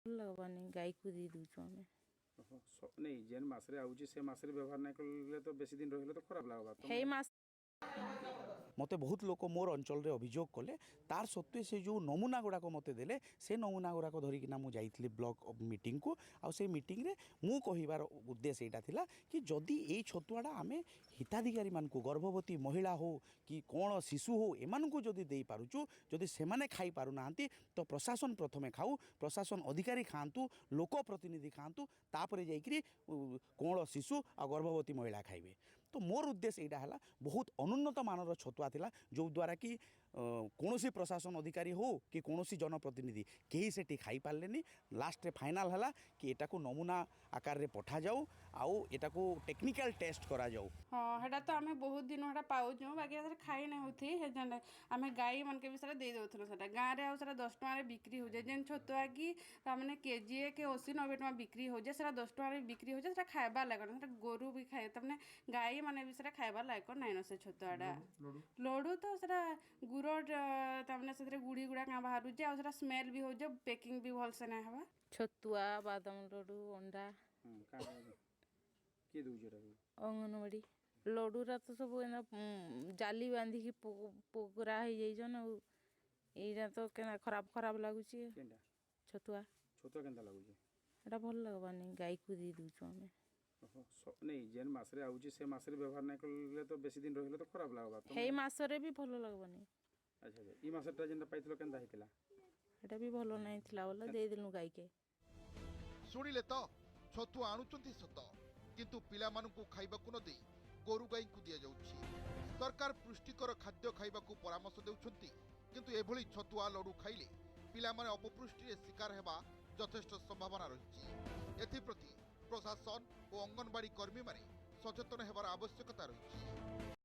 भल लगवानी गाई को दे दूँ आम नहीं जेन मासरे आउची से मासरे व्यवहार नहीं कले तो बेसी दिन रहिले तो खराब लागबा हे मास मते बहुत लोक मोर अंचल रे अभियोग कले तार सत्वे से जो नमूना गुड़ाक मते देले से नमूना गुड़ाक धरिकिना मु जाइथिली ब्लॉक मीटिंग को आ से मीटिंग रे मु कहिबार उद्देश्य एटा थिला कि जदि एई छतुआडा आमे हिताधिकारी मान को गर्भवती महिला हो कि कोन शिशु हो एमान को जदि देई पारुचु जदि सेमाने खाई पारु नांती तो प्रशासन प्रथमे खाऊ प्रशासन अधिकारी खांतु लोक प्रतिनिधि खांतु तापरे जाइकरी कोन शिशु आ गर्भवती महिला खाइबे तो मोर उद्देश्य एटा हला बहुत अनुन्नत मानर छतुआ थिला जो द्वारा कि कौन प्रशासन अधिकारी हो कि कौन जनप्रतिनिधि कहीं से खाई पारे लास्ट रे फाइनाल है कि एटा को नमूना आकार रे पठा जाऊ आउ एटा को टेक्निकल टेस्ट करा जाऊ। हाँ हेटा तो आम बहुत दिन हेटा पाऊँ बाकी खाई नहीं होती आम गाई मन के भी सारा दे दौलू से गाँव में आसा 10 टकर बिक्री हो जाए जेन छतुआ कि मैंने केजीए के 80-90 टका बिक्री हो जाए सारा 10 टकर बिक्री हो जाए खाइबार लायक गोरु भी खाए तमें गाई मैंने भी सारा खाइबार लायक नाइन से छतुआटा लडू तो सारा गुड़ तमें से गुड़ी गुड़ा क्या बाहर आ स्मेल भी हो जाए पैकिंग भी भलसे ना हवा छतुआ बादाम लड्डू अंडा के दूजे रे अंगनवाड़ी लड्डूरा तो सब जाली बांधिकी पोकरा हो जाइछन एटा तो केना खराब खराब लागुची केंडा छतुआ छतुआ केंदा लागुची एटा भल लगवानी गाई को दे दूँ आम नहीं जेन मासरे आउची से मासरे व्यवहार नहीं कले तो बेसी दिन रहिले तो खराब लागबा हे मासरे भी भल लगवानी। अच्छा अच्छा ई मासटा जेंदा पाइतलो केंदा हितला एटा भी भल नहीं थिला बोला दे दिलु गाई के शुणिले तो छतु आणुचंती सत किंतु पिला मानकु खाइबाकु न देई गोरु गाई को दिया जाउछि सरकार पुष्टिकर खाद्य खाइबाकु परामर्श देउछंती किंतु एभली छतुआ लडू खाइले पिला माने अपपुष्टि रे शिकार हेबा यथेष्ट संभावना रहिछि एथि प्रति प्रशासन और अंगनवाड़ी कर्मी माने सचेतन हेबार आवश्यकता रहिछि।